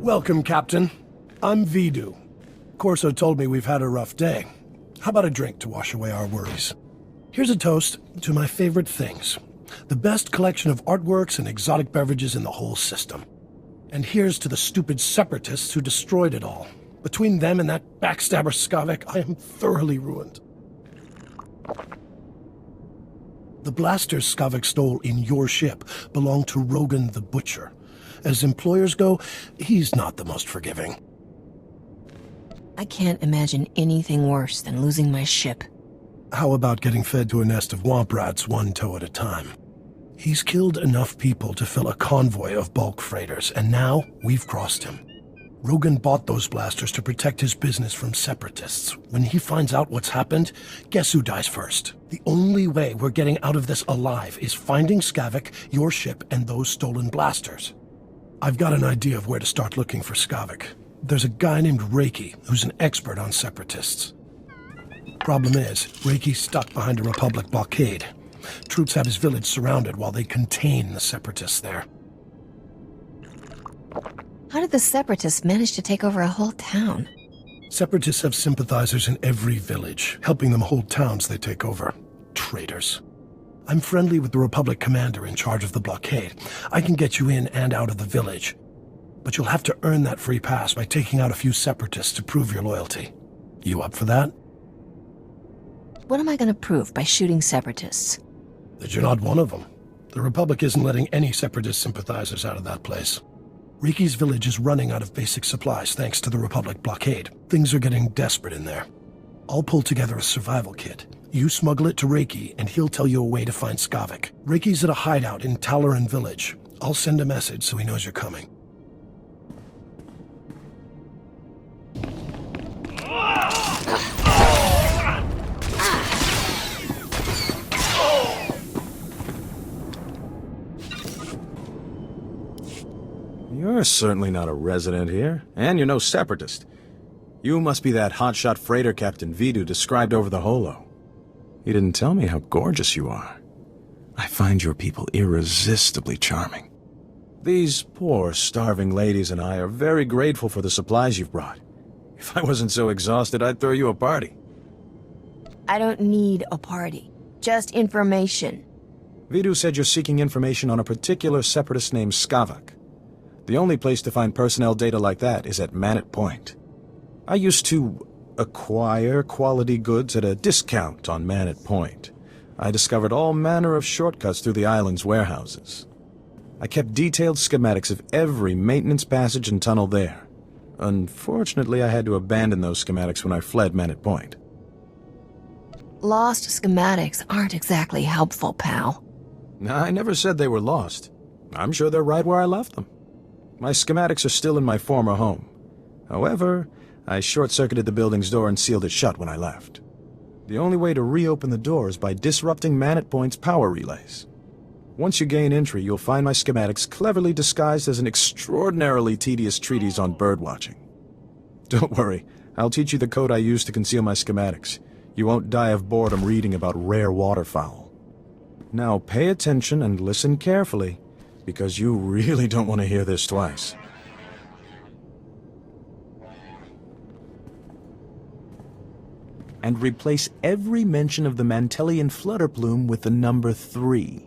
Welcome, Captain. I'm Vidu. Corso told me we've had a rough day. How about a drink to wash away our worries? Here's a toast to my favorite things. The best collection of artworks and exotic beverages in the whole system. And here's to the stupid separatists who destroyed it all. Between them and that backstabber Skavek, I am thoroughly ruined. The blasters Skavek stole in your ship belong to Rogan the Butcher. As employers go, he's not the most forgiving. I can't imagine anything worse than losing my ship. How about getting fed to a nest of womp rats one toe at a time? He's killed enough people to fill a convoy of bulk freighters, and now we've crossed him. Rogan bought those blasters to protect his business from separatists. When he finds out what's happened, guess who dies first? The only way we're getting out of this alive is finding Skavek, your ship, and those stolen blasters. I've got an idea of where to start looking for Skavek. There's a guy named Reiki who's an expert on separatists. Problem is, Reiki's stuck behind a Republic blockade. Troops have his village surrounded while they contain the separatists there. How did the separatists manage to take over a whole town? Separatists have sympathizers in every village, helping them hold towns they take over. Traitors. I'm friendly with the Republic commander in charge of the blockade. I can get you in and out of the village. But you'll have to earn that free pass by taking out a few separatists to prove your loyalty. You up for that? What am I going to prove by shooting separatists? That you're not one of them. The Republic isn't letting any separatist sympathizers out of that place. Reiki's village is running out of basic supplies thanks to the Republic blockade. Things are getting desperate in there. I'll pull together a survival kit. You smuggle it to Reiki, and he'll tell you a way to find Skavek. Reiki's at a hideout in Talaran village. I'll send a message so he knows you're coming. You're certainly not a resident here, and you're no separatist. You must be that hotshot freighter Captain Vidu described over the holo. He didn't tell me how gorgeous you are. I find your people irresistibly charming. These poor, starving ladies and I are very grateful for the supplies you've brought. If I wasn't so exhausted, I'd throw you a party. I don't need a party. Just information. Vidu said you're seeking information on a particular separatist named Skavek. The only place to find personnel data like that is at Manat Point. I used to acquire quality goods at a discount on Manat Point. I discovered all manner of shortcuts through the island's warehouses. I kept detailed schematics of every maintenance passage and tunnel there. Unfortunately, I had to abandon those schematics when I fled Manat Point. Lost schematics aren't exactly helpful, pal. I never said they were lost. I'm sure they're right where I left them. My schematics are still in my former home. However, I short-circuited the building's door and sealed it shut when I left. The only way to reopen the door is by disrupting Manat Point's power relays. Once you gain entry, you'll find my schematics cleverly disguised as an extraordinarily tedious treatise on birdwatching. Don't worry, I'll teach you the code I use to conceal my schematics. You won't die of boredom reading about rare waterfowl. Now pay attention and listen carefully, because you really don't want to hear this twice. And replace every mention of the Mantelian flutter plume with the number 3.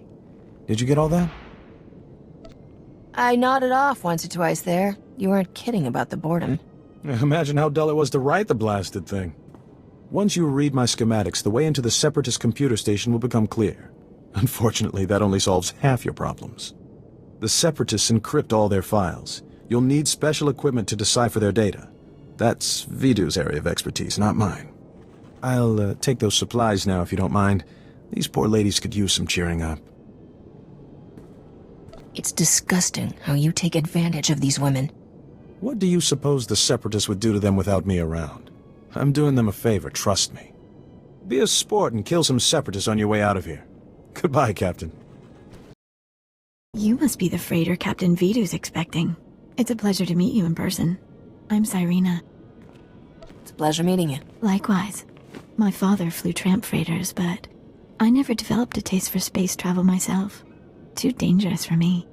Did you get all that? I nodded off once or twice there. You weren't kidding about the boredom. Imagine how dull it was to write the blasted thing. Once you read my schematics, the way into the Separatist computer station will become clear. Unfortunately, that only solves half your problems. The Separatists encrypt all their files. You'll need special equipment to decipher their data. That's Vidu's area of expertise, not mine. I'll take those supplies now if you don't mind. These poor ladies could use some cheering up. It's disgusting how you take advantage of these women. What do you suppose the Separatists would do to them without me around? I'm doing them a favor, trust me. Be a sport and kill some Separatists on your way out of here. Goodbye, Captain. You must be the freighter Captain Vidu's expecting. It's a pleasure to meet you in person. I'm Cyrena. It's a pleasure meeting you. Likewise. My father flew tramp freighters, but I never developed a taste for space travel myself. Too dangerous for me.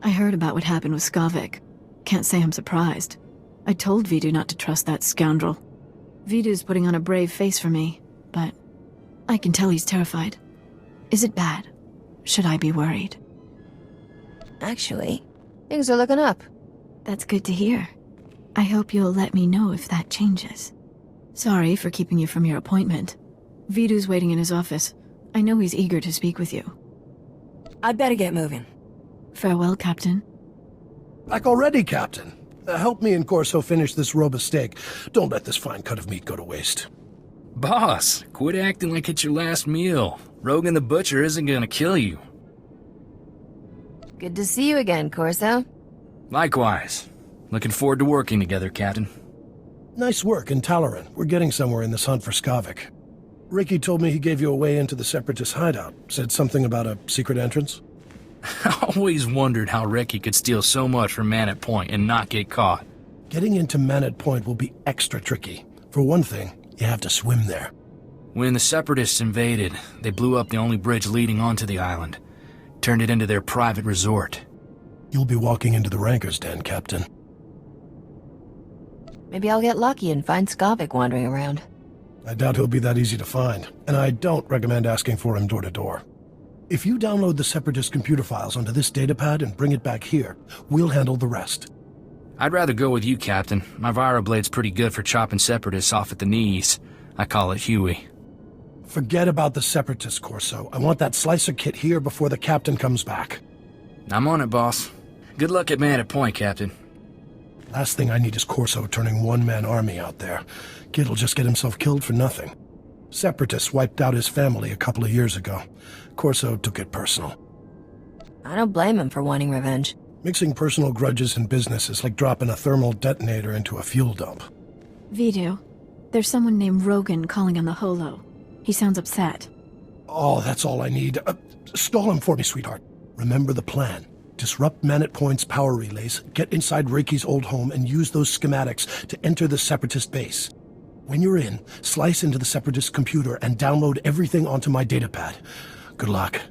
I heard about what happened with Skavek. Can't say I'm surprised. I told Vidu not to trust that scoundrel. Vidu's putting on a brave face for me, but I can tell he's terrified. Is it bad? Should I be worried? Actually, things are looking up. That's good to hear. I hope you'll let me know if that changes. Sorry for keeping you from your appointment. Vidu's waiting in his office. I know he's eager to speak with you. I'd better get moving. Farewell, Captain. Back already, Captain. Help me and Corso finish this robe of steak. Don't let this fine cut of meat go to waste. Boss, quit acting like it's your last meal. Rogan the Butcher isn't gonna kill you. Good to see you again, Corso. Likewise. Looking forward to working together, Captain. Nice work in Talaran. We're getting somewhere in this hunt for Skavik. Ricky told me he gave you a way into the Separatist hideout. Said something about a secret entrance. I always wondered how Ricky could steal so much from Man Point and not get caught. Getting into Man Point will be extra tricky. For one thing, you have to swim there. When the Separatists invaded, they blew up the only bridge leading onto the island. Turned it into their private resort. You'll be walking into the Ranker's Den, Captain. Maybe I'll get lucky and find Skavik wandering around. I doubt he'll be that easy to find, and I don't recommend asking for him door to door. If you download the Separatist computer files onto this datapad and bring it back here, we'll handle the rest. I'd rather go with you, Captain. My Viroblade's pretty good for chopping Separatists off at the knees. I call it Huey. Forget about the Separatist, Corso. I want that slicer kit here before the Captain comes back. I'm on it, boss. Good luck at Man Point, Captain. Last thing I need is Corso turning one-man army out there. Kid'll just get himself killed for nothing. Separatists wiped out his family a couple of years ago. Corso took it personal. I don't blame him for wanting revenge. Mixing personal grudges and business is like dropping a thermal detonator into a fuel dump. Vidu, there's someone named Rogan calling on the holo. He sounds upset. Oh, that's all I need. Stall him for me, sweetheart. Remember the plan. Disrupt Man Point's power relays, get inside Reiki's old home, and use those schematics to enter the Separatist base. When you're in, slice into the Separatist computer and download everything onto my datapad. Good luck.